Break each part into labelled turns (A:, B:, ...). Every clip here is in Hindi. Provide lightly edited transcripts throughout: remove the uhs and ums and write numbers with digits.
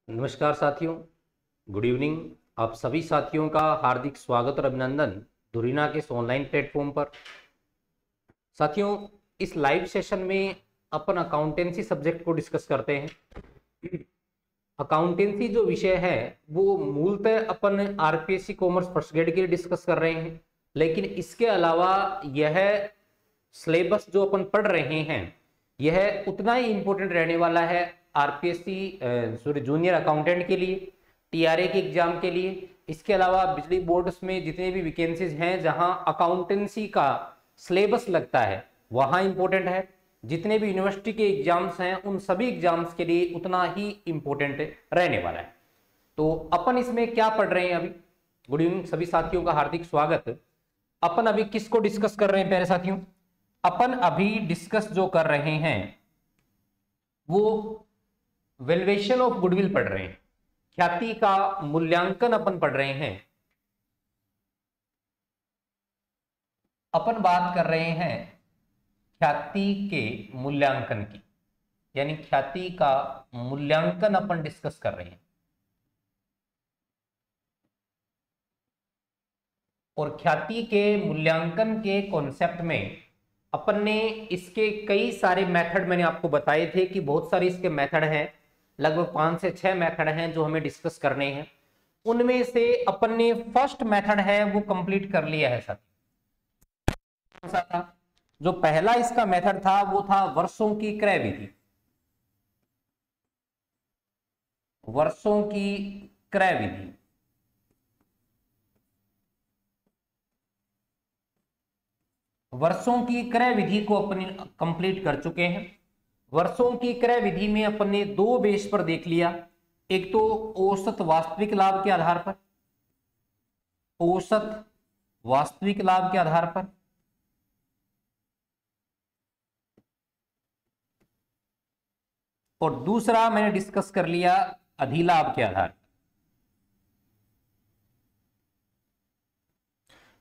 A: नमस्कार साथियों, गुड इवनिंग। आप सभी साथियों का हार्दिक स्वागत और अभिनंदन धुरीना के इस ऑनलाइन प्लेटफॉर्म पर। साथियों, इस लाइव सेशन में अपन अकाउंटेंसी सब्जेक्ट को डिस्कस करते हैं। अकाउंटेंसी जो विषय है वो मूलतः अपन आरपीएससी कॉमर्स फर्स्ट ग्रेड के लिए डिस्कस कर रहे हैं, लेकिन इसके अलावा यह सिलेबस जो अपन पढ़ रहे हैं यह उतना ही इंपॉर्टेंट रहने वाला है आरपीएससी जूनियर अकाउंटेंट के लिए, टीआरए के एग्जाम के लिए। इसके अलावा बिजली बोर्ड्स में जितने भी वैकेंसीज हैं जहां अकाउंटेंसी का सिलेबस लगता है वहां इंपॉर्टेंट है। जितने भी यूनिवर्सिटी के एग्जाम्स हैं उन सभी एग्जाम्स के लिए उतना ही इंपॉर्टेंट रहने वाला है। तो अपन इसमें क्या पढ़ रहे हैं अभी? गुड इवनिंग सभी साथियों का हार्दिक स्वागत। अपन अभी किसको डिस्कस कर रहे हैं प्यारे साथियों? अपन अभी डिस्कस जो कर रहे हैं वो वैल्यूएशन ऑफ गुडविल पढ़ रहे हैं, ख्याति का मूल्यांकन अपन पढ़ रहे हैं। अपन बात कर रहे हैं ख्याति के मूल्यांकन की, यानी ख्याति का मूल्यांकन अपन डिस्कस कर रहे हैं। और ख्याति के मूल्यांकन के कॉन्सेप्ट में अपन ने इसके कई सारे मेथड मैंने आपको बताए थे कि बहुत सारे इसके मेथड हैं, लगभग 5 से 6 मेथड हैं जो हमें डिस्कस करने हैं। उनमें से अपन ने फर्स्ट मेथड है वो कंप्लीट कर लिया है साथी। कौन सा था? जो पहला इसका मेथड था वो था वर्षों की क्रय विधि। वर्षों की क्रय विधि वर्षों की क्रय विधि को अपन कंप्लीट कर चुके हैं। वर्षों की क्रय विधि में अपन ने 2 बेस पर देख लिया। एक तो औसत वास्तविक लाभ के आधार पर, औसत वास्तविक लाभ के आधार पर, और दूसरा मैंने डिस्कस कर लिया अधिलाभ के आधार पर।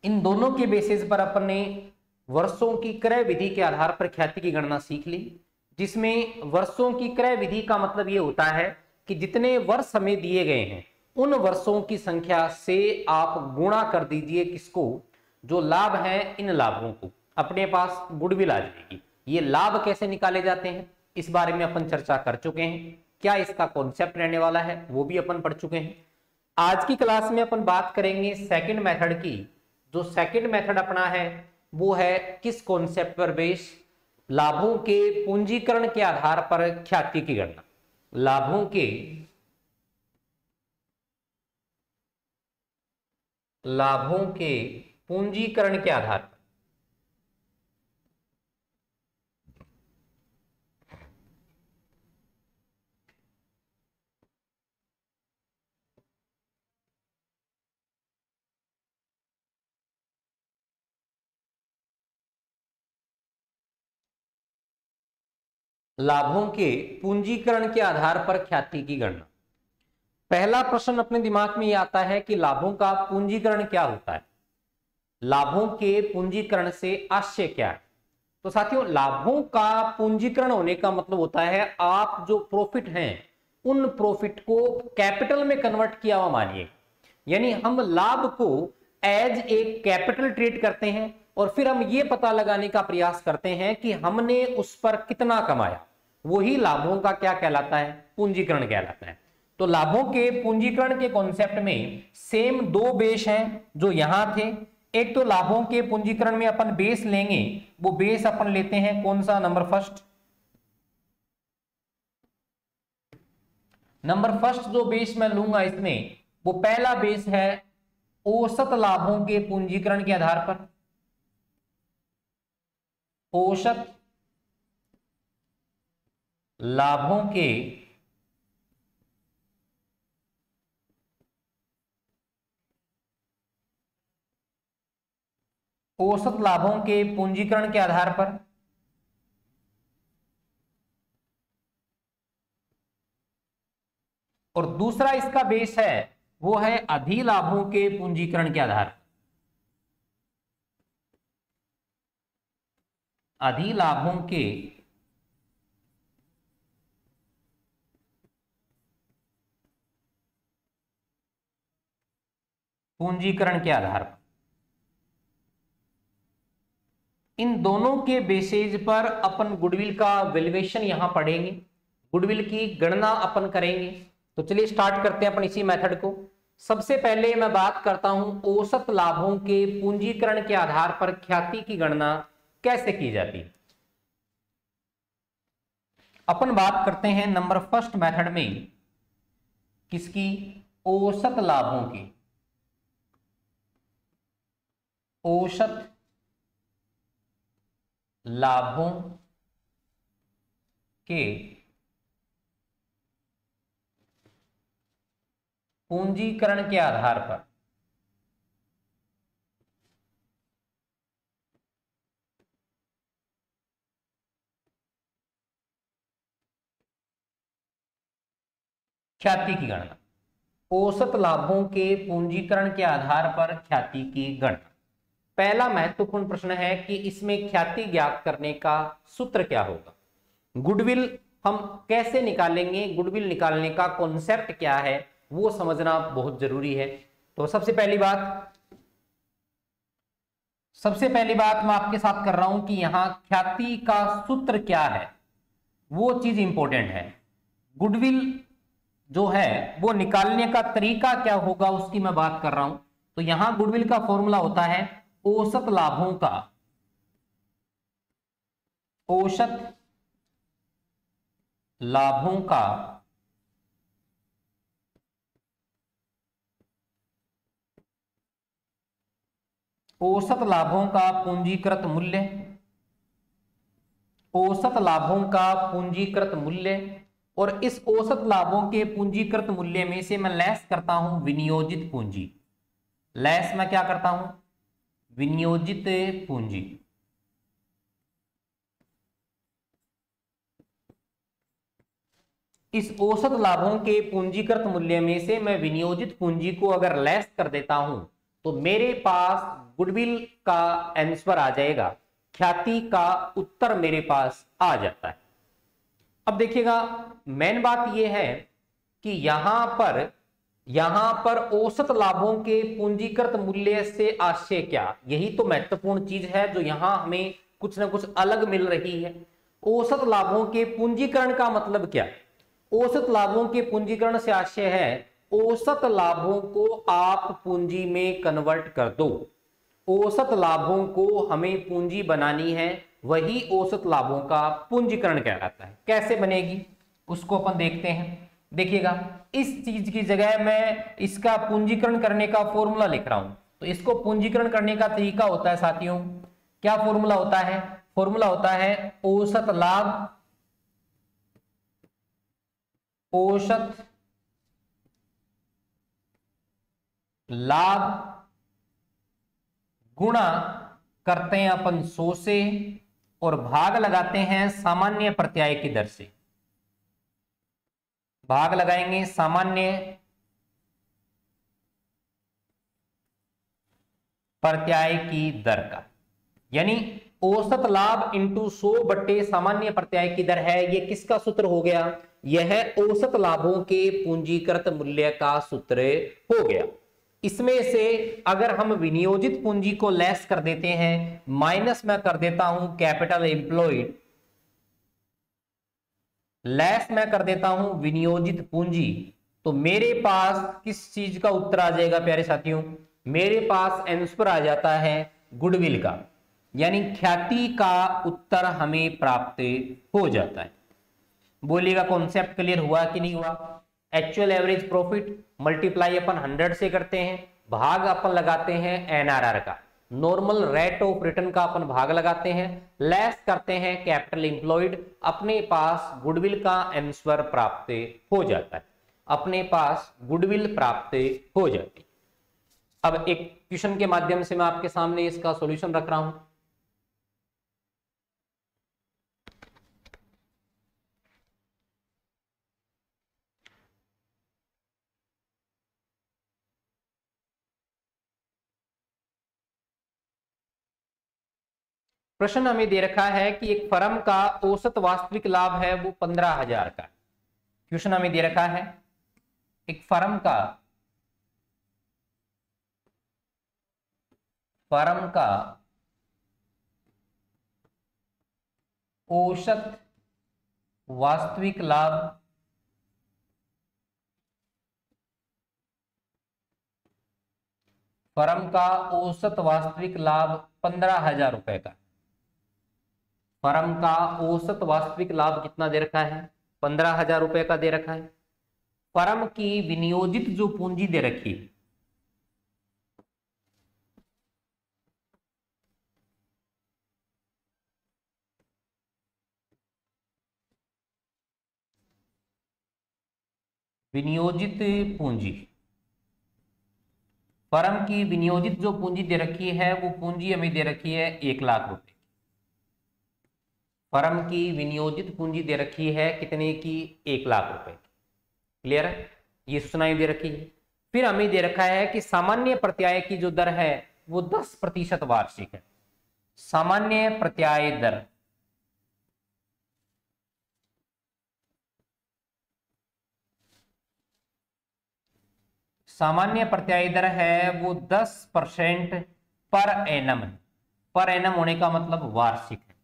A: इन दोनों के बेसिस पर अपन ने वर्षों की क्रय विधि के आधार पर ख्याति की गणना सीख ली, जिसमें वर्षों की क्रय विधि का मतलब यह होता है कि जितने वर्ष हमें दिए गए हैं उन वर्षों की संख्या से आप गुणा कर दीजिए किसको? जो लाभ है इन लाभों को, अपने पास गुडविल आ जाएगी। ये लाभ कैसे निकाले जाते हैं इस बारे में अपन चर्चा कर चुके हैं। क्या इसका कॉन्सेप्ट रहने वाला है वो भी अपन पढ़ चुके हैं। आज की क्लास में अपन बात करेंगे सेकंड मेथड की। जो सेकंड मेथड अपना है वो है किस कॉन्सेप्ट पर बेस? लाभों के पूंजीकरण के आधार पर ख्याति की गणना। लाभों के पूंजीकरण के आधार पर लाभों के पूंजीकरण के आधार पर ख्याति की गणना। पहला प्रश्न अपने दिमाग में ये आता है कि लाभों का पूंजीकरण क्या होता है? लाभों के पूंजीकरण से आशय क्या है? तो साथियों, लाभों का पूंजीकरण होने का मतलब होता है आप जो प्रॉफिट हैं उन प्रॉफिट को कैपिटल में कन्वर्ट किया हुआ मानिए। यानी हम लाभ को एज एक कैपिटल ट्रीट करते हैं और फिर हम ये पता लगाने का प्रयास करते हैं कि हमने उस पर कितना कमाया। वही लाभों का क्या कहलाता है? पूंजीकरण कहलाता है। तो लाभों के पूंजीकरण के कॉन्सेप्ट में सेम 2 बेस हैं जो यहां थे। एक तो लाभों के पूंजीकरण में अपन बेस लेंगे, वो बेस अपन लेते हैं कौन सा? नंबर फर्स्ट जो बेस मैं लूंगा इसमें वो पहला बेस है औसत लाभों के पूंजीकरण के आधार पर। औसत लाभों के पूंजीकरण के आधार पर। और दूसरा इसका बेस है वो है अधिलाभों के पूंजीकरण के आधार पर। अधिलाभों के पूंजीकरण के आधार पर। इन दोनों के बेसिस पर अपन गुडविल का वैल्यूएशन यहां पढ़ेंगे, गुडविल की गणना अपन करेंगे। तो चलिए स्टार्ट करते हैं अपन इसी मेथड को। सबसे पहले मैं बात करता हूं औसत लाभों के पूंजीकरण के आधार पर ख्याति की गणना कैसे की जाती है। अपन बात करते हैं नंबर फर्स्ट मेथड में किसकी, औसत लाभों की, औसत लाभों के पूंजीकरण के आधार पर ख्याति की गणना। औसत लाभों के पूंजीकरण के आधार पर ख्याति की गणना। पहला महत्वपूर्ण प्रश्न है कि इसमें ख्याति ज्ञात करने का सूत्र क्या होगा, गुडविल हम कैसे निकालेंगे, गुडविल निकालने का कॉन्सेप्ट क्या है वो समझना बहुत जरूरी है। तो सबसे पहली बात मैं आपके साथ कर रहा हूं कि यहां ख्याति का सूत्र क्या है, वो चीज इंपॉर्टेंट है। गुडविल जो है वो निकालने का तरीका क्या होगा उसकी मैं बात कर रहा हूं। तो यहां गुडविल का फॉर्मूला होता है औसत लाभों का, औसत लाभों का औसत लाभों का पूंजीकृत मूल्य, औसत लाभों का पूंजीकृत मूल्य, और इस औसत लाभों के पूंजीकृत मूल्य में से मैं लेस करता हूं विनियोजित पूंजी। लेस मैं क्या करता हूं, विनियोजित पूंजी। इस औसत लाभों के पूंजीकृत मूल्य में से मैं विनियोजित पूंजी को अगर लेस कर देता हूं तो मेरे पास गुडविल का आंसर आ जाएगा, ख्याति का उत्तर मेरे पास आ जाता है। अब देखिएगा मेन बात यह है कि यहां पर औसत लाभों के पूंजीकृत मूल्य से आशय क्या, यही तो महत्वपूर्ण चीज है जो यहां हमें कुछ ना कुछ अलग मिल रही है। औसत लाभों के पूंजीकरण का मतलब क्या, औसत लाभों के पूंजीकरण से आशय है औसत लाभों को आप पूंजी में कन्वर्ट कर दो। औसत लाभों को हमें पूंजी बनानी है, वही औसत लाभों का पूंजीकरण कहलाता है। कैसे बनेगी उसको अपन देखते हैं। देखिएगा इस चीज की जगह मैं इसका पूंजीकरण करने का फॉर्मूला लिख रहा हूं, तो इसको पूंजीकरण करने का तरीका होता है साथियों, क्या फॉर्मूला होता है, फॉर्मूला होता है औसत लाभ, औसत लाभ गुणा करते हैं अपन 100 से और भाग लगाते हैं सामान्य प्रत्याय की दर से। भाग लगाएंगे सामान्य प्रत्याय की दर का, यानी औसत लाभ इंटू 100 बट्टे सामान्य प्रत्याय की दर है। यह किसका सूत्र हो गया, यह औसत लाभों के पूंजीकृत मूल्य का सूत्र हो गया। इसमें से अगर हम विनियोजित पूंजी को लेस कर देते हैं, माइनस मैं कर देता हूं कैपिटल एम्प्लॉयड, लेस मैं कर देता हूं विनियोजित पूंजी, तो मेरे पास किस चीज का उत्तर आ जाएगा प्यारे साथियों, मेरे पास आंसर आ जाता है गुडविल का, यानी ख्याति का उत्तर हमें प्राप्त हो जाता है। बोलिएगा कॉन्सेप्ट क्लियर हुआ कि नहीं हुआ। एक्चुअल एवरेज प्रॉफिट मल्टीप्लाई अपन 100 से करते हैं, भाग अपन लगाते हैं एनआरआर का, नॉर्मल रेट ऑफ रिटर्न का अपन भाग लगाते हैं, लेस करते हैं कैपिटल एम्प्लॉयड, अपने पास गुडविल का आंसर प्राप्त हो जाता है, अपने पास गुडविल प्राप्त हो जाती है। अब एक क्वेश्चन के माध्यम से मैं आपके सामने इसका सॉल्यूशन रख रहा हूं। प्रश्न हमें दे रखा है कि एक फर्म का औसत वास्तविक लाभ है वो 15,000 का। क्वेश्चन हमें दे रखा है एक फर्म का फर्म का औसत वास्तविक लाभ फर्म का औसत वास्तविक लाभ 15,000 रुपए का। फर्म का औसत वास्तविक लाभ कितना दे रखा है? 15,000 रुपए का दे रखा है। फर्म की विनियोजित जो पूंजी दे रखी है, विनियोजित पूंजी, फर्म की विनियोजित जो पूंजी दे रखी है वो पूंजी हमें दे रखी है 1,00,000 रुपए। फर्म की विनियोजित पूंजी दे रखी है कितने की? 1,00,000 रुपए। क्लियर है? ये सूचनाएं दे रखी है। फिर हमें दे रखा है कि सामान्य प्रत्याय की जो दर है वो 10% वार्षिक है। सामान्य प्रत्याय दर, सामान्य प्रत्याय दर है वो 10% पर एनम। पर एनम होने का मतलब वार्षिक है।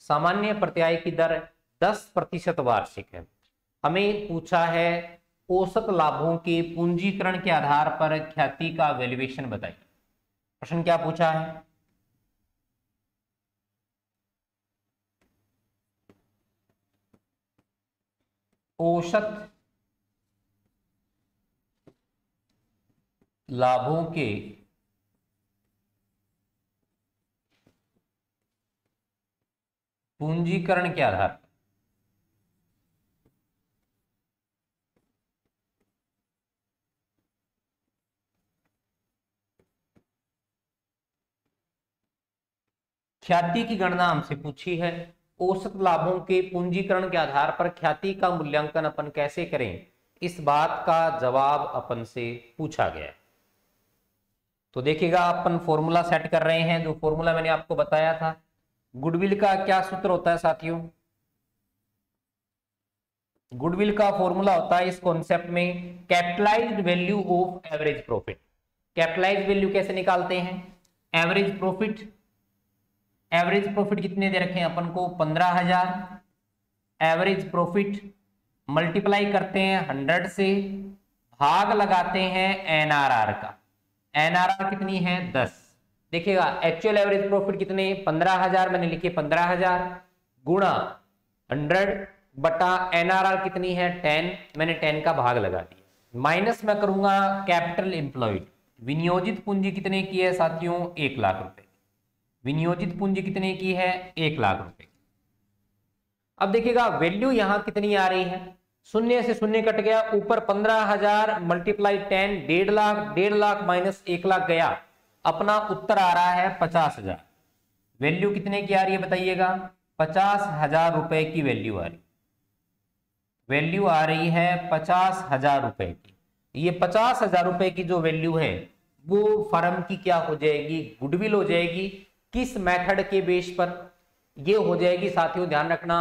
A: सामान्य प्रत्याय की दर 10% वार्षिक है। हमें पूछा है औसत लाभों के पूंजीकरण के आधार पर ख्याति का वैल्यूएशन बताइए। प्रश्न क्या पूछा है? औसत लाभों के पूंजीकरण के आधार पर ख्याति की गणना हमसे पूछी है। औसत लाभों के पूंजीकरण के आधार पर ख्याति का मूल्यांकन अपन कैसे करें, इस बात का जवाब अपन से पूछा गया है। तो देखिएगा अपन फॉर्मूला सेट कर रहे हैं, जो फॉर्मूला मैंने आपको बताया था। गुडविल का क्या सूत्र होता है साथियों? गुडविल का फॉर्मूला होता है इस कॉन्सेप्ट में capitalised value of average profit. Capitalised value कैसे निकालते हैं? एवरेज प्रॉफिट, एवरेज प्रॉफिट कितने दे रखे हैं अपन को? 15,000। एवरेज प्रॉफिट मल्टीप्लाई करते हैं 100 से, भाग लगाते हैं एनआरआर का। एनआरआर कितनी है? 10। देखिएगा एक्चुअल एवरेज प्रॉफिट कितने? 15,000 मैंने लिखे 15,000 गुणा 100 बटा एनआरआर कितनी है? 10। मैंने 10 का भाग लगा दिया। माइनस मैं करूंगा कैपिटल एम्प्लॉयड। विनियोजित पूंजी कितने की है साथियों? 1,00,000 रुपए। विनियोजित पूंजी कितने की है? 1,00,000 रुपए। अब देखिएगा वैल्यू यहां कितनी आ रही है? शून्य से शून्य कट गया, ऊपर 15,000 मल्टीप्लाई 10, 1,50,000, 1,50,000 माइनस 1,00,000 गया। अपना उत्तर आ रहा है 50,000। वैल्यू कितने की आ रही है बताइएगा? 50,000 रुपए की वैल्यू आ रही, वैल्यू आ रही है 50,000 रुपए की। ये 50,000 रुपए की जो वैल्यू है वो फर्म की क्या हो जाएगी? गुडविल हो जाएगी। किस मेथड के बेस पर? ये हो जाएगी साथियों, ध्यान रखना,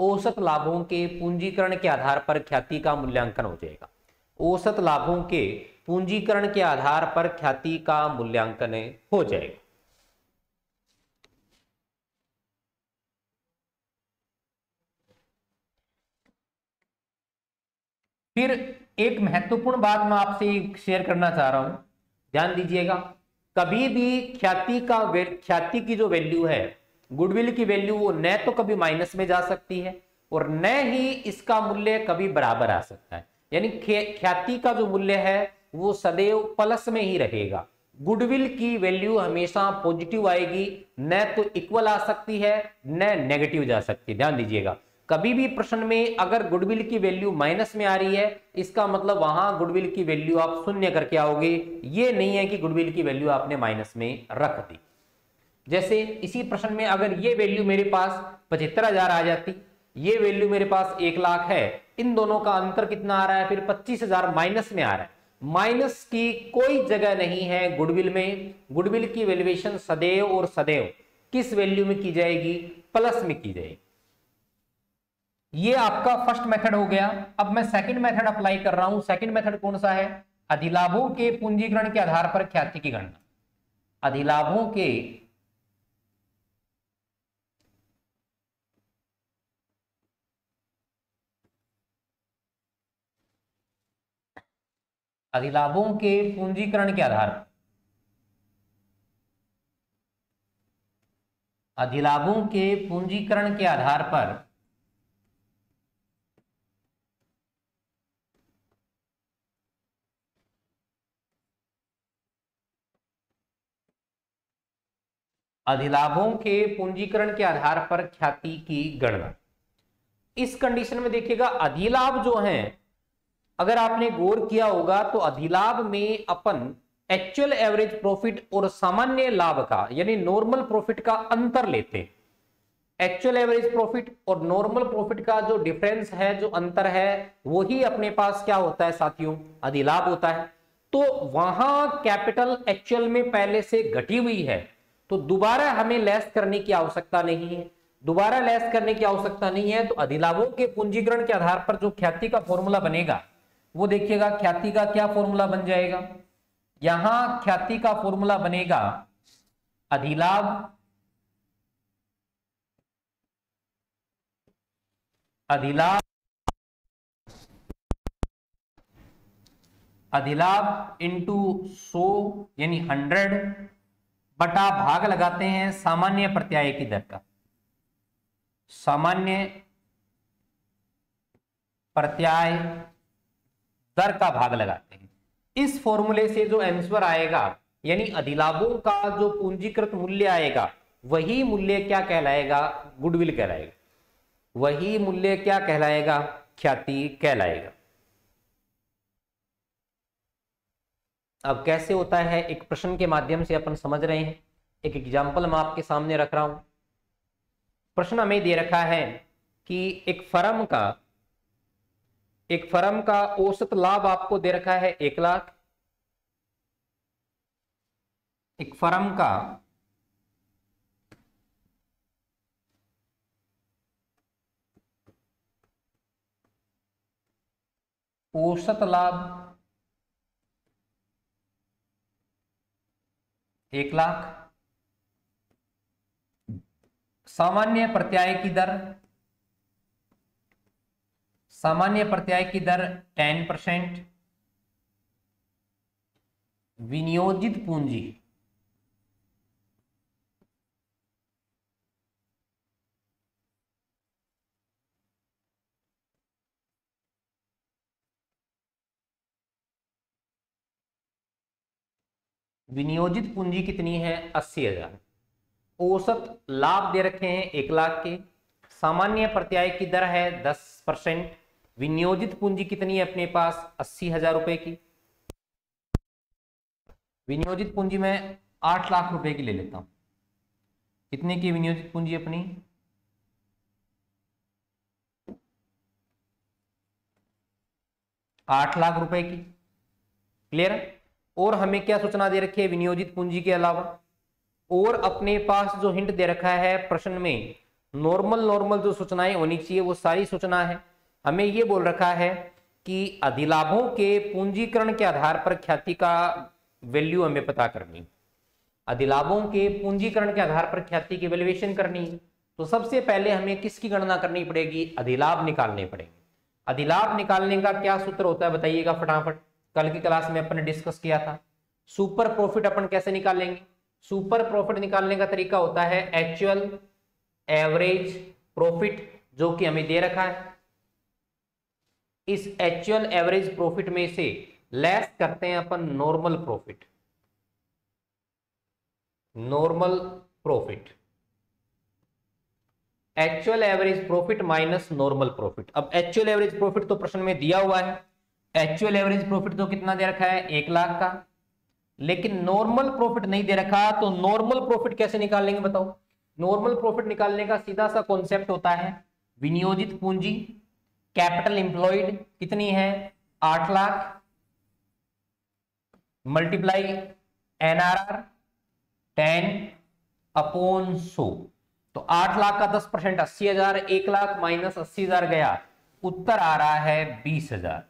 A: औसत लाभों के पूंजीकरण के आधार पर ख्याति का मूल्यांकन हो जाएगा। औसत लाभों के पूंजीकरण के आधार पर ख्याति का मूल्यांकन हो जाएगा। फिर एक महत्वपूर्ण बात मैं आपसे शेयर करना चाह रहा हूं, ध्यान दीजिएगा। कभी भी ख्याति की जो वैल्यू है, गुडविल की वैल्यू, वो न तो कभी माइनस में जा सकती है और न ही इसका मूल्य कभी बराबर आ सकता है। यानी ख्याति का जो मूल्य है वो सदैव प्लस में ही रहेगा। गुडविल की वैल्यू हमेशा पॉजिटिव आएगी, न तो इक्वल आ सकती है न नेगेटिव जा सकती है। ध्यान दीजिएगा, कभी भी प्रश्न में अगर गुडविल की वैल्यू माइनस में आ रही है, इसका मतलब वहां गुडविल की वैल्यू आप शून्य करके आओगे। ये नहीं है कि गुडविल की वैल्यू आपने माइनस में रख दी। जैसे इसी प्रश्न में अगर ये वैल्यू मेरे पास 75,000 आ जाती, ये वैल्यू मेरे पास 1,00,000 है, इन दोनों का अंतर कितना आ रहा है? फिर 25,000 माइनस में आ रहा है। माइनस की कोई जगह नहीं है गुडविल में। गुडविल की वैल्यूएशन सदैव और सदैव किस वैल्यू में की जाएगी? प्लस में की जाएगी। ये आपका फर्स्ट मेथड हो गया। अब मैं सेकंड मेथड अप्लाई कर रहा हूं। सेकंड मेथड कौन सा है? अधिलाभों के पूंजीकरण के आधार पर ख्याति की गणना। अधिलाभों के पूंजीकरण के आधार पर, अधिलाभों के पूंजीकरण के आधार पर अधिलाभों के पूंजीकरण के आधार पर ख्याति की गणना। इस कंडीशन में देखिएगा अधिलाभ जो हैं, अगर आपने गौर किया होगा तो अधिलाभ में अपन एक्चुअल एवरेज प्रॉफिट और सामान्य लाभ का यानी नॉर्मल प्रॉफिट का अंतर लेते हैं। एक्चुअल एवरेज प्रॉफिट और नॉर्मल प्रॉफिट का जो डिफरेंस है, जो अंतर है, वही अपने पास क्या होता है साथियों, अधिलाभ होता है। तो वहां कैपिटल एक्चुअल में पहले से घटी हुई है, तो दोबारा हमें लेस करने की आवश्यकता नहीं है, दोबारा लेस करने की आवश्यकता नहीं है। तो अधिलाभों के पूंजीकरण के आधार पर जो ख्याति का फॉर्मूला बनेगा वो देखिएगा, ख्याति का क्या फॉर्मूला बन जाएगा, यहां ख्याति का फॉर्मूला बनेगा अधिलाभ इंटू 100 यानी 100 बटा भाग लगाते हैं सामान्य प्रत्याय की दर का, सामान्य प्रत्याय दर का भाग लगाते हैं। इस फॉर्मूले से जो आंसर आएगा यानी अधिलाभों का जो पूंजीकृत मूल्य आएगा वही मूल्य क्या कहलाएगा, गुडविल कहलाएगा, वही मूल्य क्या कहलाएगा, ख्याति कहलाएगा। अब कैसे होता है एक प्रश्न के माध्यम से अपन समझ रहे हैं, एक एग्जाम्पल मैं आपके सामने रख रहा हूं। प्रश्न हमें दे रखा है कि एक फर्म का औसत लाभ आपको दे रखा है 1 लाख, एक फर्म का औसत लाभ 1 लाख, सामान्य प्रत्याय की दर 10%, विनियोजित पूंजी कितनी है, 80,000। औसत लाभ दे रखे हैं 1 लाख के, सामान्य प्रत्याय की दर है 10%, विनियोजित पूंजी कितनी है अपने पास, 80,000 रुपए की। विनियोजित पूंजी में 8 लाख रुपए की ले लेता हूं। कितने की विनियोजित पूंजी अपनी, 8 लाख रुपए की, क्लियर। और हमें क्या सूचना दे रखी है विनियोजित पूंजी के अलावा, और अपने पास जो हिंट दे रखा है प्रश्न में, नॉर्मल जो सूचनाएं होनी चाहिए वो सारी सूचना है। हमें ये बोल रखा है कि अधिलाभों के पूंजीकरण के आधार पर ख्याति का वैल्यू हमें पता करनी, अधिलाभों के पूंजीकरण के आधार पर ख्याति की वैल्यूएशन करनी। तो सबसे पहले हमें किसकी गणना करनी पड़ेगी, अधिलाभ निकालने पड़ेंगे। अधिलाभ निकालने का क्या सूत्र होता है बताइएगा फटाफट, कल की क्लास में अपन ने डिस्कस किया था। सुपर प्रॉफिट अपन कैसे निकालेंगे, सुपर प्रॉफिट निकालने का तरीका होता है एक्चुअल एवरेज प्रॉफिट जो कि हमें दे रखा है, इस एक्चुअल एवरेज प्रॉफिट में से लेस करते हैं अपन normal profit, normal profit, actual average profit minus normal profit. अब एक्चुअल एवरेज प्रॉफिट तो प्रश्न में दिया हुआ है, एक्चुअल एवरेज प्रॉफिट तो कितना दे रखा है 1 लाख का, लेकिन नॉर्मल प्रॉफिट नहीं दे रखा। तो नॉर्मल प्रॉफिट कैसे निकालेंगे बताओ, नॉर्मल प्रॉफिट निकालने का सीधा सा कॉन्सेप्ट होता है विनियोजित पूंजी, कैपिटल एम्प्लॉयड कितनी है 8 लाख, मल्टीप्लाई एनआरआर 10/100। तो 8 लाख का 10% 80,000, 1 लाख माइनस 80,000 गया, उत्तर आ रहा है 20,000।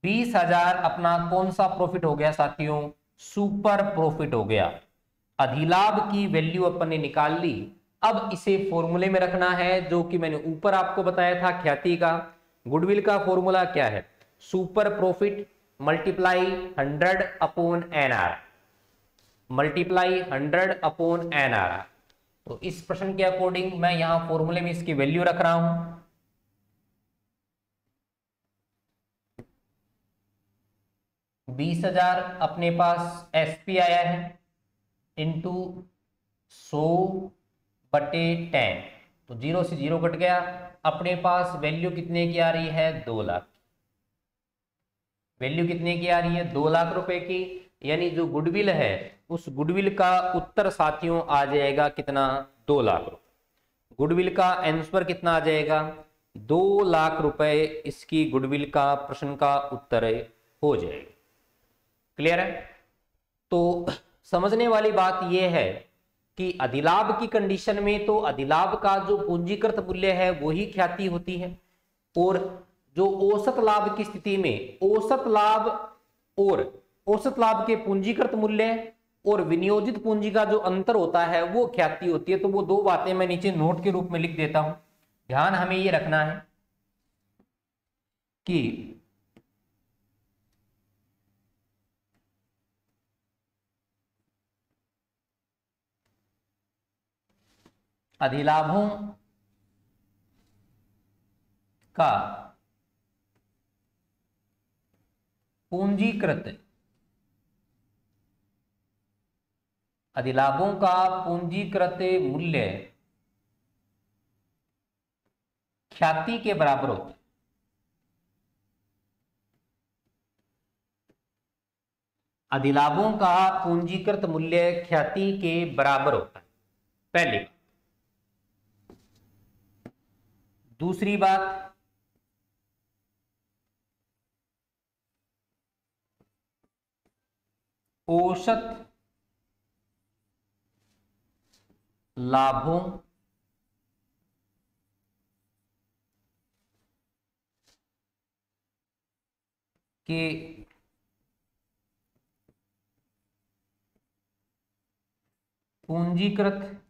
A: 20,000 अपना कौन सा प्रॉफिट हो गया साथियों, सुपर प्रॉफिट हो गया। अधिलाभ की वैल्यू अपन ने निकाल ली। अब इसे फॉर्मूले में रखना है, जो कि मैंने ऊपर आपको बताया था ख्याति का। गुडविल का फॉर्मूला क्या है? Super profit multiply 100 upon NR, multiply 100 upon NR। तो इस प्रश्न के अकॉर्डिंग मैं यहां फॉर्मूले में इसकी वैल्यू रख रहा हूं। 20,000 अपने पास SP आया है इंटू 100/10, तो 0 से 0 कट गया। अपने पास वैल्यू कितने की आ रही है? 2 लाख। वैल्यू कितने की आ रही है? 2 लाख रुपए की। यानी जो गुडविल है उस गुडविल का उत्तर साथियों आ जाएगा कितना? 2 लाख रुपए। गुडविल का आंसर कितना आ जाएगा? 2 लाख रुपए इसकी गुडविल का प्रश्न का उत्तर हो जाएगा। क्लियर है? तो समझने वाली बात यह है कि अधिलाभ की कंडीशन में तो अधिलाभ का जो पूंजीकृत मूल्य है वही ख्याति होती है, और जो औसत लाभ की स्थिति में औसत लाभ और औसत लाभ के पूंजीकृत मूल्य और विनियोजित पूंजी का जो अंतर होता है वो ख्याति होती है। तो वो दो बातें मैं नीचे नोट के रूप में लिख देता हूं। ध्यान हमें ये रखना है कि अधिलाभों का पूंजीकृत अधिलाभों का पूंजीकृत मूल्य ख्याति के बराबर होता है। अधिलाभों का पूंजीकृत मूल्य ख्याति के बराबर होता है, पहली बात। दूसरी बात, औसत लाभों के पूंजीकृत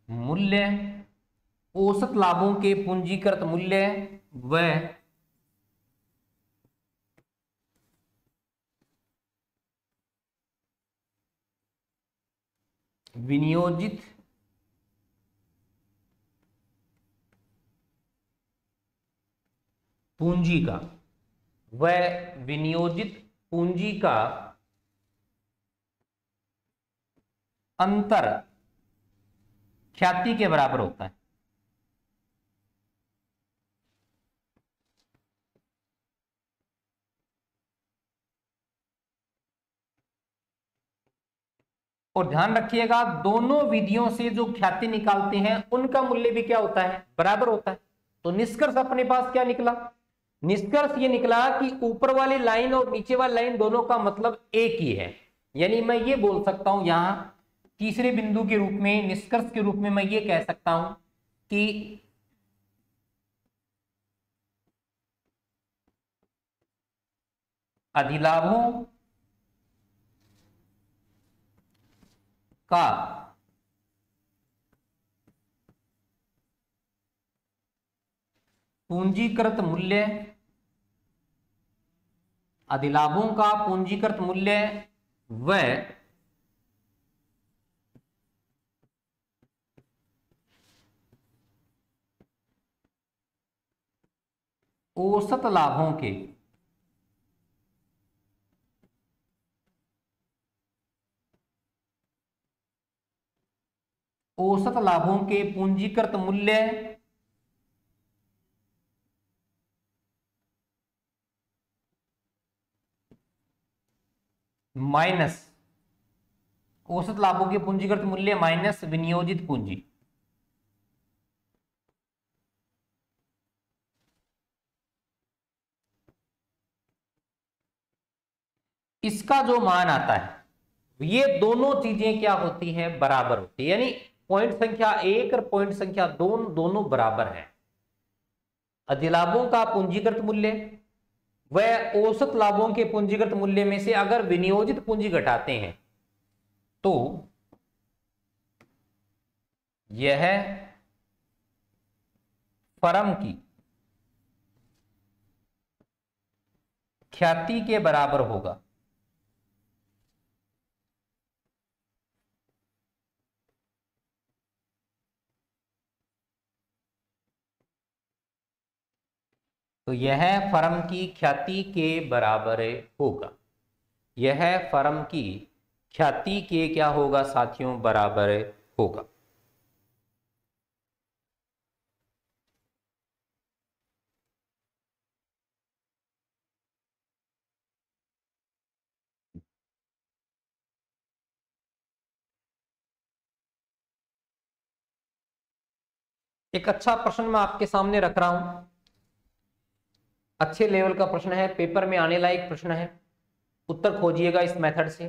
A: मूल्य, औसत लाभों के पूंजीकृत मूल्य व विनियोजित पूंजी का विनियोजित पूंजी का अंतर ख्याति के बराबर होता है। और ध्यान रखिएगा, दोनों विधियों से जो ख्याति निकालते हैं उनका मूल्य भी क्या होता है? बराबर होता है। तो निष्कर्ष अपने पास क्या निकला? निष्कर्ष ये निकला कि ऊपर वाली लाइन और नीचे वाली लाइन दोनों का मतलब एक ही है। यानी मैं ये बोल सकता हूं, यहां तीसरे बिंदु के रूप में, निष्कर्ष के रूप में मैं ये कह सकता हूं कि अधिलाभों का पूंजीकृत मूल्य, अधिलाभों का पूंजीकृत मूल्य व औसत लाभों के औसत लाभों के पूंजीकृत मूल्य माइनस औसत लाभों के पूंजीकृत मूल्य माइनस विनियोजित पूंजी, इसका जो मान आता है, ये दोनों चीजें क्या होती हैं? बराबर होती है। यानी पॉइंट संख्या 1 और पॉइंट संख्या 2 दोनों बराबर है। अधिलाभों का पूंजीकृत मूल्य व औसत लाभों के पूंजीकृत मूल्य में से अगर विनियोजित पूंजी घटाते हैं तो यह फर्म की ख्याति के बराबर होगा। तो यह फर्म की ख्याति के बराबर होगा। यह फर्म की ख्याति के क्या होगा साथियों, बराबर होगा। एक अच्छा प्रश्न मैं आपके सामने रख रहा हूं, अच्छे लेवल का प्रश्न है, पेपर में आने लायक प्रश्न है। उत्तर खोजिएगा इस मेथड से।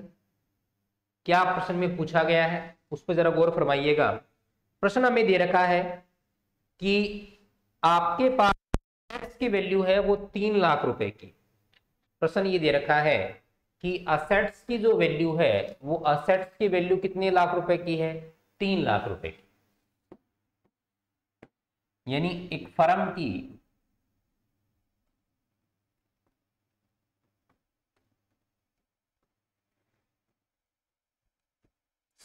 A: क्या प्रश्न में पूछा गया है उस पर जरा गौर फरमाइएगा। प्रश्न हमें दे रखा है कि आपके पास एसेट्स की वैल्यू है वो 3 लाख रुपए की। प्रश्न ये दे रखा है कि असेट्स की जो वैल्यू है वो असेट्स की वैल्यू कितने लाख रुपए की है, 3 लाख रुपए की। यानी एक फर्म की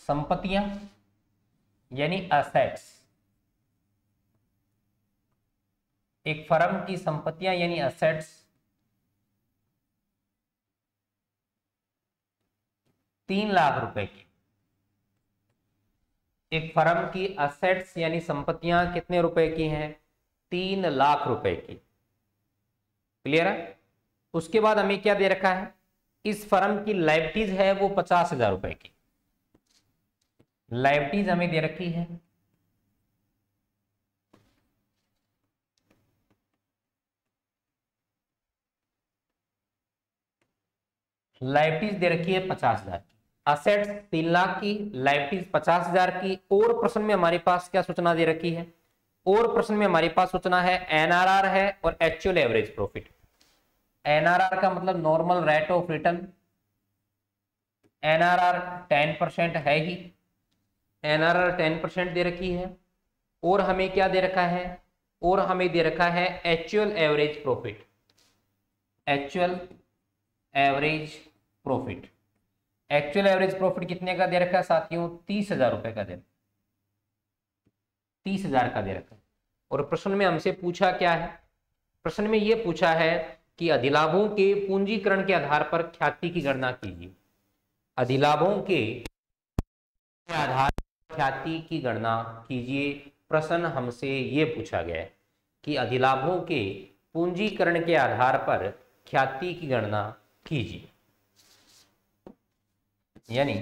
A: संपत्तियां यानी असेट्स, एक फर्म की संपत्तियां यानी असेट्स 3 लाख रुपए की। एक फर्म की असेट्स यानी संपत्तियां कितने रुपए की हैं, 3 लाख रुपए की। क्लियर है। उसके बाद हमें क्या दे रखा है, इस फर्म की लायबिलिटीज है वो 50,000 रुपए की। लायबिलिटीज हमें दे रखी है लायबिलिटीज दे रखी है 50,000 की। असेट्स 3 लाख की, लायबिलिटीज 50,000 की। और प्रश्न में हमारे पास क्या सूचना दे रखी है, और प्रश्न में हमारे पास सूचना है एनआरआर है और एक्चुअल एवरेज प्रॉफिट। एनआरआर का मतलब normal rate of return. NRR 10% है ही, एनआरआर 10% दे रखी है। और हमें क्या दे रखा है, और हमें दे रखा है actual average profit. Actual average profit, actual average profit कितने का दे रखा है साथियों, 30,000 रुपए का दे, 30,000 का दे रखा है। और प्रश्न में हमसे पूछा क्या है, प्रश्न में यह पूछा है कि अधिलाभों के पूंजीकरण के आधार पर ख्याति की गणना कीजिए। अधिलाभों के आधार पर ख्याति की गणना कीजिए। प्रश्न हमसे यह पूछा गया है कि अधिलाभों के पूंजीकरण के आधार पर ख्याति की गणना कीजिए। यानी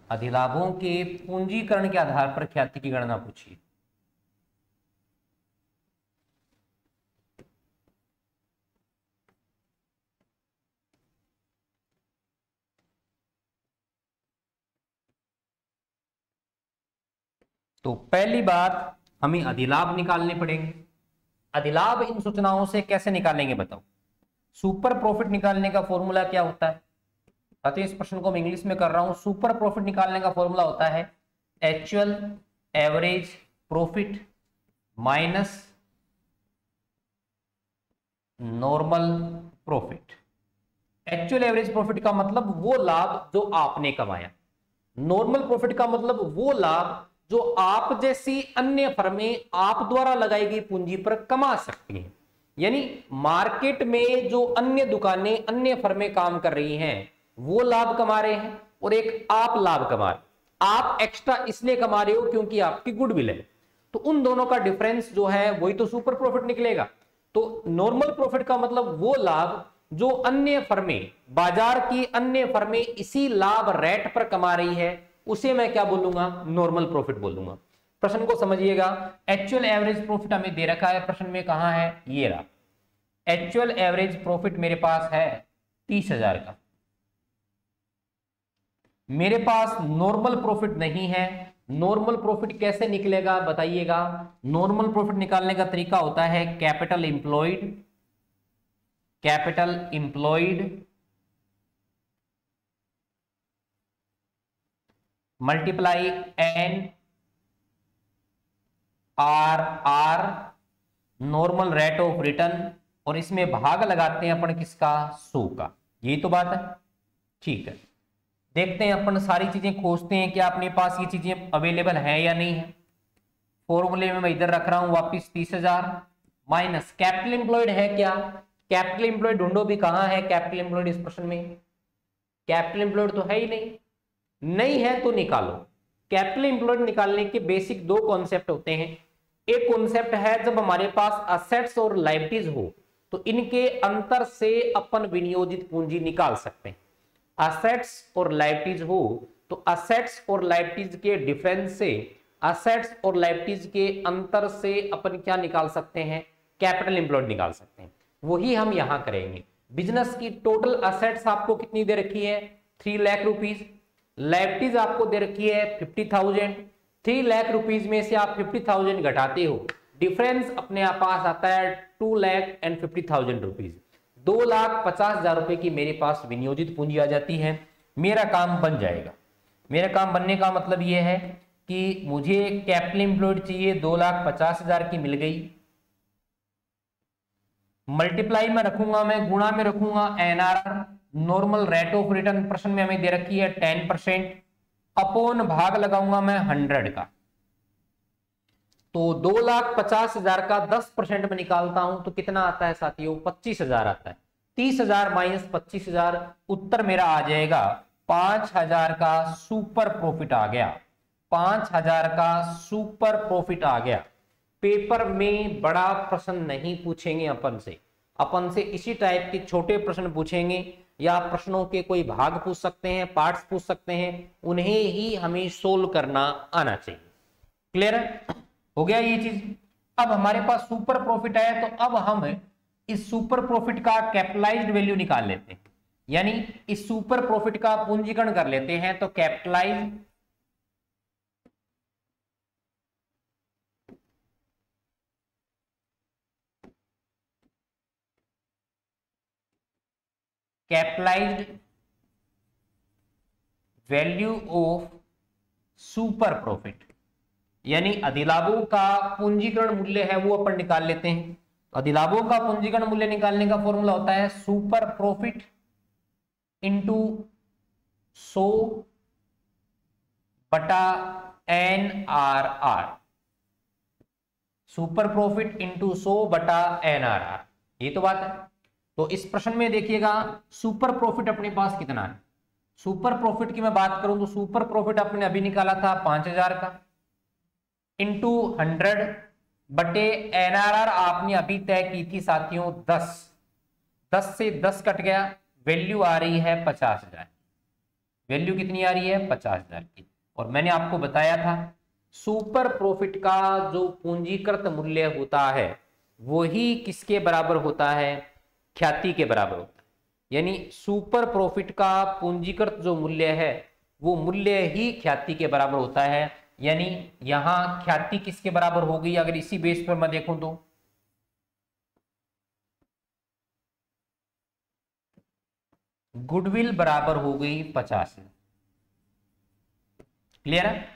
A: अधिलाभों के पूंजीकरण के आधार पर ख्याति की गणना पूछिए। तो पहली बात हमें अधिलाभ निकालने पड़ेंगे। अधिलाभ इन सूचनाओं से कैसे निकालेंगे बताओ। सुपर प्रॉफिट निकालने का फॉर्मूला क्या होता है, तो इस प्रश्न को मैं इंग्लिश में कर रहा हूं। सुपर प्रॉफिट निकालने का फॉर्मूला होता है actual average profit minus normal profit. Actual average profit का मतलब वो लाभ जो आपने कमाया, नॉर्मल प्रॉफिट का मतलब वो लाभ जो आप जैसी अन्य फर्में आप द्वारा लगाई गई पूंजी पर कमा सकती हैं। यानी मार्केट में जो अन्य दुकानें, अन्य फर्में काम कर रही हैं वो लाभ कमा रहे हैं, और एक आप लाभ कमा रहे। आप एक्स्ट्रा इसलिए कमा रहे हो क्योंकि आपकी गुडविल है, तो उन दोनों का डिफरेंस जो है वही तो सुपर प्रॉफिट निकलेगा। तो नॉर्मल प्रॉफिट का मतलब वो लाभ जो अन्य फर्में, बाजार की अन्य फर्में इसी लाभ रेट पर कमा रही है, उसे मैं क्या बोलूंगा, नॉर्मल प्रॉफिट बोलूंगा। प्रश्न को समझिएगा। एक्चुअल एवरेज प्रॉफिट हमें दे रखा है प्रश्न में, कहां है, ये रहा। एक्चुअल एवरेज प्रॉफिट मेरे पास है 30,000 का। मेरे पास नॉर्मल प्रॉफिट नहीं है, नॉर्मल प्रॉफिट कैसे निकलेगा बताइएगा। नॉर्मल प्रॉफिट निकालने का तरीका होता है capital employed multiply N R normal rate of return, और इसमें भाग लगाते हैं अपन किसका, 100 का। यही तो बात है, ठीक है। देखते हैं अपन सारी चीजें खोजते हैं कि अपने पास ये चीजें अवेलेबल है या नहीं है। फॉर्मूले में मैं इधर रख रहा हूं वापिस 30,000 माइनस कैपिटल एम्प्लॉयड है क्या, कैपिटल एम्प्लॉयड ढूंढो भी, कहां है कैपिटल एम्प्लॉयड इस प्रश्न में, कैपिटल एम्प्लॉयड तो है ही नहीं, नहीं है तो निकालो। कैपिटल एम्प्लॉयड निकालने के बेसिक दो कॉन्सेप्ट होते हैं। एक कॉन्सेप्ट है जब हमारे पास असेट्स और लायबिलिटीज हो तो इनके अंतर से अपन विनियोजित पूंजी निकाल सकते हैं। असेट्स और लायबिलिटीज हो तो असेट्स और लायबिलिटीज के डिफरेंस से, असेट्स और लायबिलिटीज के अंतर से अपन क्या निकाल सकते हैं, कैपिटल एम्प्लॉयड निकाल सकते हैं। वही हम यहां करेंगे। बिजनेस की टोटल असेट्स आपको कितनी दे रखी है, 3 लाख रुपीज, लायबिलिटीज आपको दे रखी है 50,000। 3 लाख रुपीज में से आप 50,000 घटाते हो, डिफरेंस अपने पास आता है 2,50,000 रुपीज। 2,50,000 रुपए की मेरे पास विनियोजित पूंजी आ जाती है। मेरा काम बन जाएगा। मेरा काम बनने का मतलब यह है कि मुझे कैपिटल एम्प्लॉयड चाहिए, 2,50,000 की मिल गई, मल्टीप्लाई में रखूंगा, मैं गुणा में रखूंगा NRR normal rate of return प्रश्न में हमें दे रखी है 10%, अपॉन भाग लगाऊंगा मैं 100 का। तो 2,50,000 का 10% में निकालता हूं तो कितना आता है साथियों, 25,000 आता है। 30,000 माइनस 25,000, उत्तर मेरा आ जाएगा 5,000 का सुपर प्रॉफिट आ गया। 5,000 का सुपर प्रॉफिट आ गया। पेपर में बड़ा प्रश्न नहीं पूछेंगे अपन से इसी टाइप के छोटे प्रश्न पूछेंगे, या प्रश्नों के कोई भाग पूछ सकते हैं, पार्ट्स पूछ सकते हैं, उन्हें ही हमें सोल्व करना आना चाहिए। क्लियर है, हो गया ये चीज। अब हमारे पास सुपर प्रॉफिट है तो अब हम इस सुपर प्रॉफिट का कैपिटलाइज्ड वैल्यू निकाल लेते हैं, यानी इस सुपर प्रॉफिट का पूंजीकरण कर लेते हैं। तो capitalised value of super profit, यानी अधिलाभों का पूंजीकरण मूल्य है वो अपन निकाल लेते हैं। अधिलाभों का पूंजीकरण मूल्य निकालने का फॉर्मूला होता है सुपर प्रॉफिट इंटू 100 बटा NRR, सुपर प्रॉफिट इंटू 100 बटा NRR, ये तो बात है। तो इस प्रश्न में देखिएगा सुपर प्रॉफिट अपने पास कितना है। सुपर प्रॉफिट की मैं बात करूं तो सुपर प्रॉफिट अपने अभी निकाला था 5,000 का, इंटू 100 बटे NRR आपने अभी तय की थी साथियों 10। 10 से 10 कट गया, वैल्यू आ रही है 50,000। वैल्यू कितनी आ रही है, 50,000 की। और मैंने आपको बताया था सुपर प्रॉफिट का जो पूंजीकृत मूल्य होता है वही किसके बराबर होता है, ख्याति के बराबर होता है। यानी सुपर प्रॉफिट का पूंजीकृत जो मूल्य है वो मूल्य ही ख्याति के बराबर होता है। यानी यहां ख्याति किसके बराबर हो गई, अगर इसी बेस पर मैं देखूं तो गुडविल बराबर हो गई 50। क्लियर है।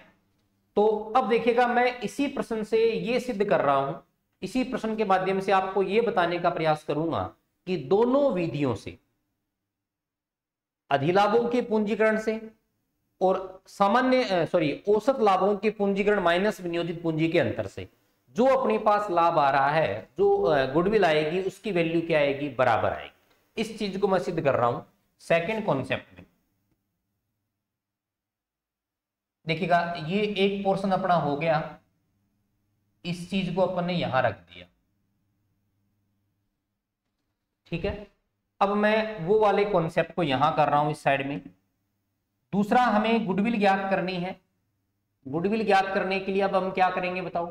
A: तो अब देखिएगा मैं इसी प्रश्न से ये सिद्ध कर रहा हूं, इसी प्रश्न के माध्यम से आपको ये बताने का प्रयास करूंगा कि दोनों विधियों से, अधिलाभों के पूंजीकरण से और औसत लाभों के पूंजीकरण माइनस विनियोजित पूंजी के अंतर से, जो अपने पास लाभ आ रहा है, जो गुडविल आएगी उसकी वैल्यू क्या आएगी, बराबर आएगी। इस चीज को मैं सिद्ध कर रहा हूं सेकंड कॉन्सेप्ट में। देखिएगा ये एक पोर्शन अपना हो गया, इस चीज को अपन ने यहां रख दिया, ठीक है। अब मैं वो वाले कॉन्सेप्ट को यहां कर रहा हूं इस साइड में। दूसरा हमें गुडविल ज्ञात करनी है। गुडविल ज्ञात करने के लिए अब हम क्या करेंगे बताओ।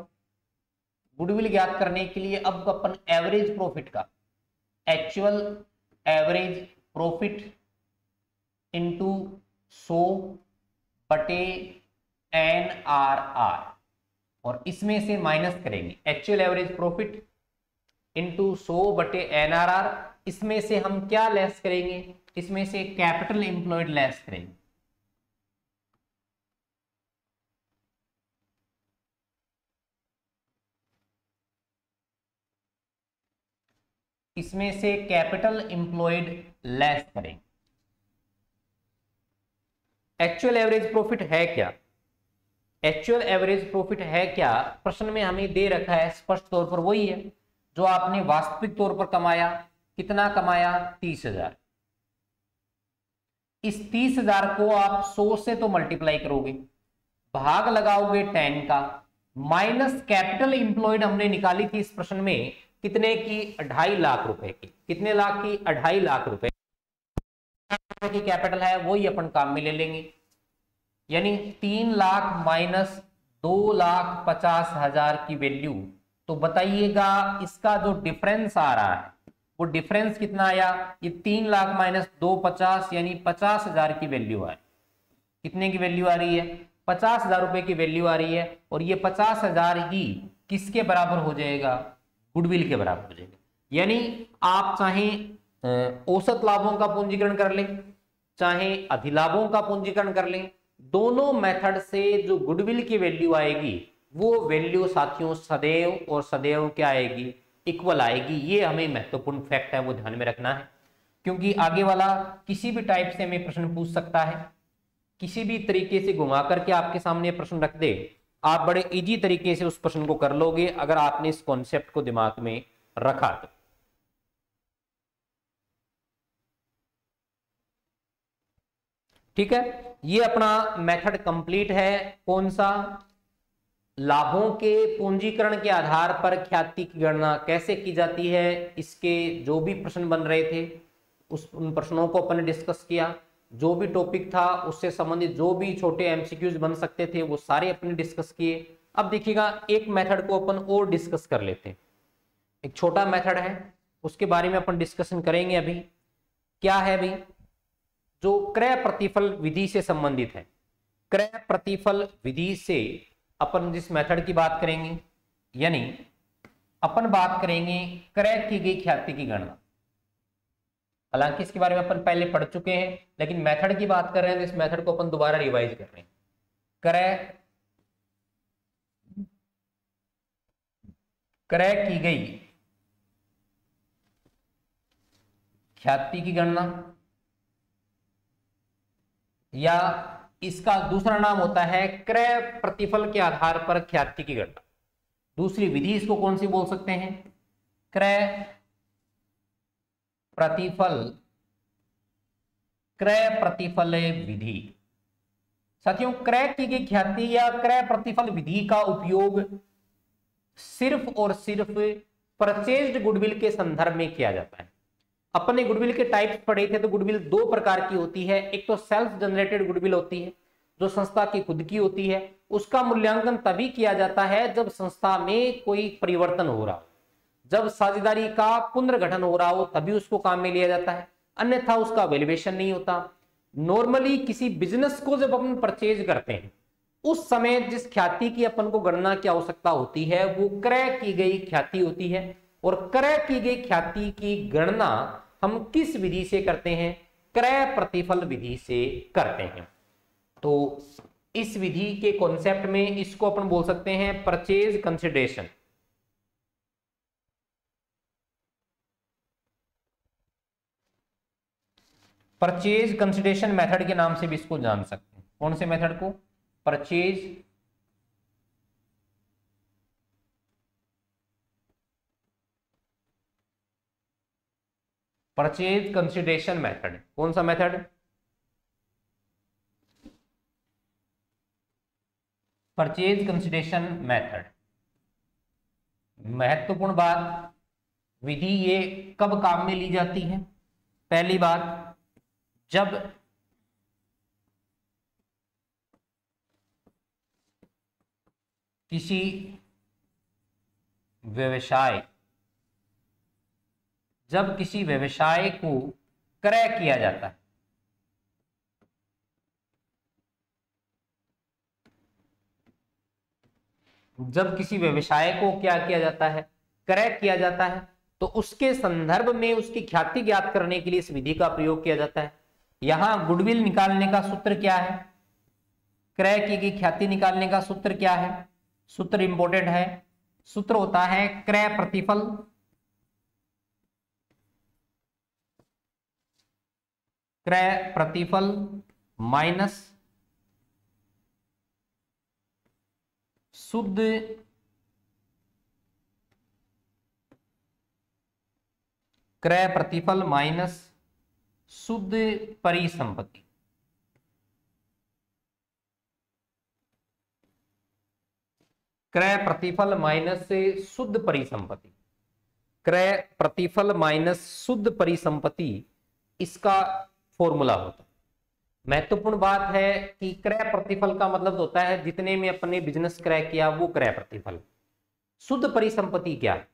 A: गुडविल ज्ञात करने के लिए अब अपन एवरेज प्रॉफिट का, एक्चुअल एवरेज प्रॉफिट इंटू 100 बटे NRR, और इसमें से माइनस करेंगे एक्चुअल एवरेज प्रॉफिट इंटू 100 बटे NRR। इसमें से हम क्या लेस करेंगे, इसमें से कैपिटल एम्प्लॉयड लेस करेंगे। इसमें से कैपिटल एम्प्लॉयड लेस करेंगे। एक्चुअल एवरेज प्रॉफिट है क्या, एक्चुअल एवरेज प्रॉफिट है क्या, प्रश्न में हमें दे रखा है स्पष्ट तौर पर वही है जो आपने वास्तविक तौर पर कमाया। कितना कमाया, 30,000। इस 30,000 को आप 100 से तो मल्टीप्लाई करोगे, भाग लगाओगे 10 का, माइनस कैपिटल इंप्लॉयड हमने निकाली थी इस प्रश्न में कितने की, 2.5 लाख रुपए की। कितने लाख की, 2.5 लाख रुपए की कैपिटल है, वही अपन काम में ले लेंगे। यानी 3 लाख माइनस 2,50,000 की वैल्यू। तो बताइएगा इसका जो डिफरेंस आ रहा है वो डिफरेंस कितना आया, ये 3 लाख माइनस 250 यानी 50,000 की वैल्यू आ रही। कितने की वैल्यू आ रही है, 50,000 रुपए की वैल्यू आ रही है। और ये 50,000 ही किसके बराबर हो जाएगा, गुडविल के बराबर हो जाएगा। यानी आप चाहे औसत लाभों का पूंजीकरण कर लें, चाहे अधिलाभों का पूंजीकरण कर लें, दोनों मेथड से जो गुडविल की वैल्यू आएगी वो वैल्यू साथियों सदैव और सदैव क्या आएगी, इक्वल आएगी। ये हमें महत्वपूर्ण फैक्ट है, वो ध्यान में रखना है, क्योंकि आगे वाला किसी भी टाइप से हमें प्रश्न पूछ सकता है, किसी भी तरीके से घुमा करके आपके सामने प्रश्न रख दे, आप बड़े इजी तरीके से उस प्रश्न को कर लोगे अगर आपने इस कॉन्सेप्ट को दिमाग में रखा तो। ठीक है, ये अपना मेथड कंप्लीट है। कौन सा, लाभों के पूंजीकरण के आधार पर ख्याति की गणना कैसे की जाती है, इसके जो भी प्रश्न बन रहे थे उन प्रश्नों को अपन ने डिस्कस किया। जो भी टॉपिक था उससे संबंधित जो भी छोटे एमसीक्यूज बन सकते थे वो सारे अपने डिस्कस किए। अब देखिएगा एक मेथड को अपन और डिस्कस कर लेते हैं। एक छोटा मेथड है उसके बारे में अपन डिस्कशन करेंगे अभी। क्या है भाई, जो क्रय प्रतिफल विधि से संबंधित है। क्रय प्रतिफल विधि से अपन जिस मेथड की बात करेंगे, यानी अपन बात करेंगे क्रय की गई ख्याति की गणना। हालांकि इसके बारे में अपन पहले पढ़ चुके हैं, लेकिन मेथड की बात कर रहे हैं तो इस मेथड को अपन दोबारा रिवाइज कर रहे हैं। क्रय की गई ख्याति की गणना, या इसका दूसरा नाम होता है क्रय प्रतिफल के आधार पर ख्याति की गणना। दूसरी विधि इसको कौन सी बोल सकते हैं, क्रय प्रतिफल विधि। साथियों, क्रय की गई ख्याति या क्रय प्रतिफल विधि का उपयोग सिर्फ और सिर्फ परचेज्ड गुडविल के संदर्भ में किया जाता है। अपने गुडविल के टाइप्स पढ़े थे, तो गुडविल दो प्रकार की होती है। एक तो सेल्फ जनरेटेड गुडविल होती है जो संस्था की खुद की होती है, उसका मूल्यांकन तभी किया जाता है जब संस्था में कोई परिवर्तन हो रहा हो, जब साझेदारी का पुनर्गठन हो रहा हो, तभी उसको काम में लिया जाता है, अन्यथा उसका वैल्यूएशन नहीं होता। नॉर्मली किसी बिजनेस को जब अपन परचेज करते हैं उस समय जिस ख्याति की अपन को गणना की आवश्यकता होती है वो क्रय की गई ख्याति होती है। और क्रय की गई ख्याति की गणना हम किस विधि से करते हैं, क्रय प्रतिफल विधि से करते हैं। तो इस विधि के कॉन्सेप्ट में इसको अपन बोल सकते हैं purchase consideration. Purchase consideration method के नाम से भी इसको जान सकते हैं। कौन से मेथड को, परचेज कंसिडरेशन मेथड। कौन सा मेथड, परचेज कंसिडरेशन मेथड। महत्वपूर्ण बात, विधि ये कब काम में ली जाती है, पहली बात जब किसी व्यवसाय को क्रय किया जाता है, जब किसी व्यवसाय को क्या किया जाता है, क्रय किया जाता है, तो उसके संदर्भ में उसकी ख्याति ज्ञात करने के लिए इस विधि का प्रयोग किया जाता है। यहां गुडविल निकालने का सूत्र क्या है, क्रय की गई ख्याति निकालने का सूत्र क्या है, सूत्र इंपॉर्टेंट है। सूत्र होता है क्रय प्रतिफल माइनस शुद्ध क्रय प्रतिफल माइनस शुद्ध परिसंपत्ति। क्रय प्रतिफल माइनस से शुद्ध परिसंपत्ति, क्रय प्रतिफल माइनस शुद्ध परिसंपत्ति, इसका फॉर्मूला होता है। महत्वपूर्ण बात है कि क्रय प्रतिफल का मतलब होता है जितने में अपने बिजनेस क्रय किया वो क्रय प्रतिफल। शुद्ध परिसंपत्ति क्या है,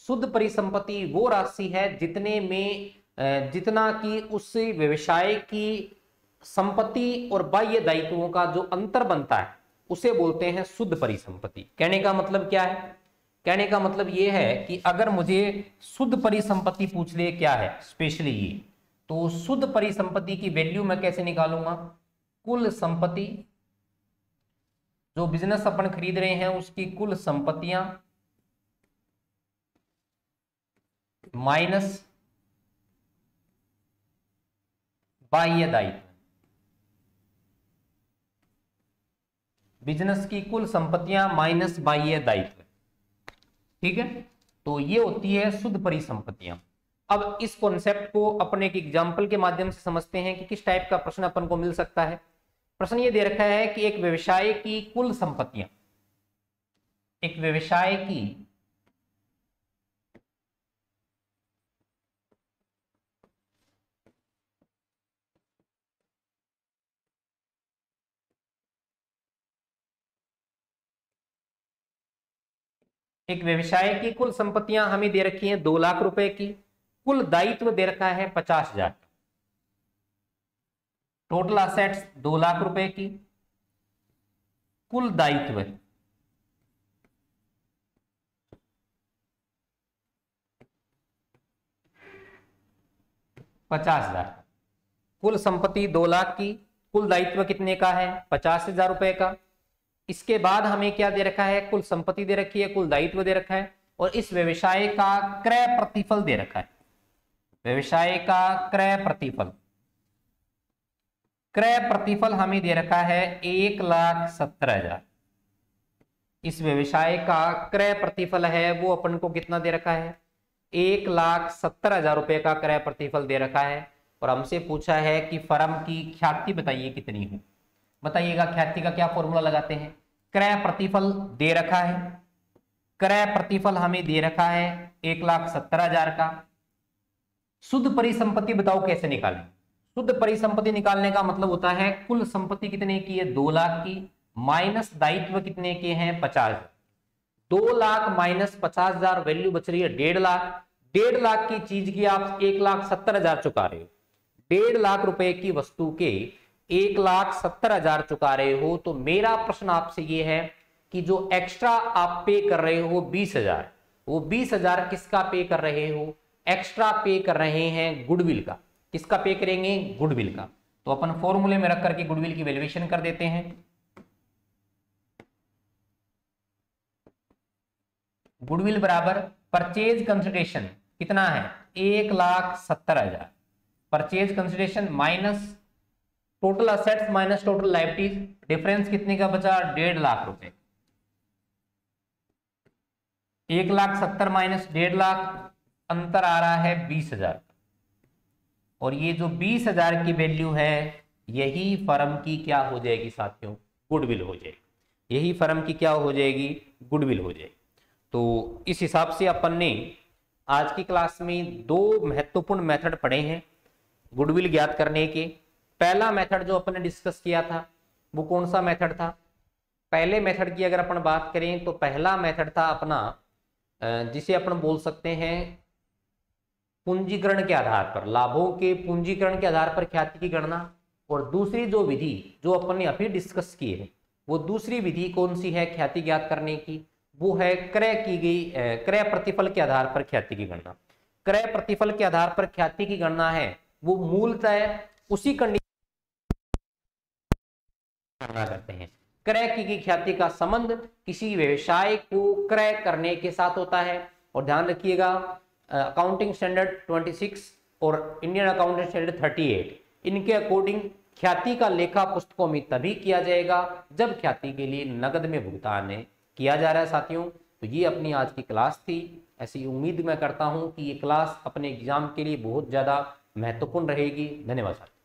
A: शुद्ध परिसंपत्ति वो राशि है जितने में जितना कि उस व्यवसाय की संपत्ति और बाह्य दायित्वों का जो अंतर बनता है उसे बोलते हैं शुद्ध परिसंपत्ति। कहने का मतलब क्या है, कहने का मतलब ये है कि अगर मुझे शुद्ध परिसंपत्ति पूछ ले क्या है स्पेशली ये, तो शुद्ध परिसंपत्ति की वैल्यू मैं कैसे निकालूंगा, कुल संपत्ति जो बिजनेस अपन खरीद रहे हैं उसकी कुल संपत्तियां माइनस बाह्य दायित्व, बिजनेस की कुल संपत्तियां माइनस बाह्य दायित्व। ठीक है, तो ये होती है शुद्ध परिसंपत्तियां। अब इस कॉन्सेप्ट को अपने एक एग्जाम्पल के माध्यम से समझते हैं कि किस टाइप का प्रश्न अपन को मिल सकता है। प्रश्न ये दे रखा है कि एक व्यवसाय की कुल संपत्तियां, एक व्यवसाय की एक व्यवसाय की कुल संपत्तियां हमें दे रखी हैं 2 लाख रुपए की, कुल दायित्व दे रखा है 50,000, टोटल असेट्स 2 लाख रुपए की, कुल दायित्व 50,000, कुल संपत्ति 2 लाख की, कुल दायित्व कितने का है 50,000 रुपए का। इसके बाद हमें क्या दे रखा है, कुल संपत्ति दे रखी है, कुल दायित्व दे रखा है और इस व्यवसाय का क्रय प्रतिफल दे रखा है, व्यवसाय का क्रय प्रतिफल, क्रय प्रतिफल हमें दे रखा है 1,70,000। इस व्यवसाय का क्रय प्रतिफल है वो अपन को कितना दे रखा है, 1,70,000 रुपए का क्रय प्रतिफल दे रखा है और हमसे पूछा है कि फर्म की ख्याति बताइए कितनी हो। बताइएगा ख्याति का क्या फॉर्मूला लगाते हैं, क्रय प्रतिफल दे रखा है, क्रय प्रतिफल हमें दे रखा है 1,70,000 का। शुद्ध परिसंपत्ति बताओ कैसे निकालें, शुद्ध परिसंपत्ति निकालने का मतलब होता है कुल संपत्ति कितने की है 2 लाख की, माइनस दायित्व कितने के हैं 50। 2 लाख माइनस 50,000 वैल्यू बच रही है 1.5 लाख। 1.5 लाख की चीज की आप 1,70,000 चुका रहे हो, 1.5 लाख रुपए की वस्तु के 1,70,000 चुका रहे हो। तो मेरा प्रश्न आपसे ये है कि जो एक्स्ट्रा आप पे कर रहे हो 20,000, वो 20,000 किसका पे कर रहे हो, एक्स्ट्रा पे कर रहे हैं गुडविल का। किसका पे करेंगे, गुडविल का। तो अपन फॉर्मूले में रख करके गुडविल की वैल्यूएशन कर देते हैं। गुडविल बराबर परचेज कंसिडरेशन कितना है 1,70,000, purchase consideration minus total assets minus total liabilities, difference कितने का बचा 1.5 लाख रुपए। 1,70,000 माइनस 1.5 लाख, अंतर आ रहा है 20,000 और ये जो 20,000 की वैल्यू है यही फर्म की क्या हो जाएगी साथियों, गुडविल हो जाएगी। यही फर्म की क्या हो जाएगी, गुडविल हो जाएगी। तो इस हिसाब से अपन ने आज की क्लास में 2 महत्वपूर्ण मेथड पढ़े हैं गुडविल ज्ञात करने के। पहला मेथड जो अपन ने डिस्कस किया था वो कौन सा मेथड था, पहले मेथड की अगर अपन बात करें तो पहला मेथड था अपना जिसे अपन बोल सकते हैं पूंजीकरण के आधार पर, लाभों के पूंजीकरण के आधार पर ख्याति की गणना। और दूसरी जो विधि जो अपन ने अभी डिस्कस की है वो दूसरी विधि कौन सी है ख्याति ज्ञात करने की, वो है क्रय की गई क्रय प्रतिफल के आधार पर ख्याति की गणना। क्रय प्रतिफल के आधार पर ख्याति की गणना है वो मूलतः उसी कंडीशन करते हैं। क्रय की गई ख्याति का संबंध किसी व्यवसाय को क्रय करने के साथ होता है। और ध्यान रखिएगा, अकाउंटिंग स्टैंडर्ड 26 और इंडियन अकाउंटिंग स्टैंडर्ड 38 इनके अकॉर्डिंग ख्याति का लेखा पुस्तकों में तभी किया जाएगा जब ख्याति के लिए नकद में भुगतान किया जा रहा है। साथियों, तो ये अपनी आज की क्लास थी। ऐसी उम्मीद मैं करता हूं कि ये क्लास अपने एग्जाम के लिए बहुत ज्यादा महत्वपूर्ण रहेगी। धन्यवाद साथियों।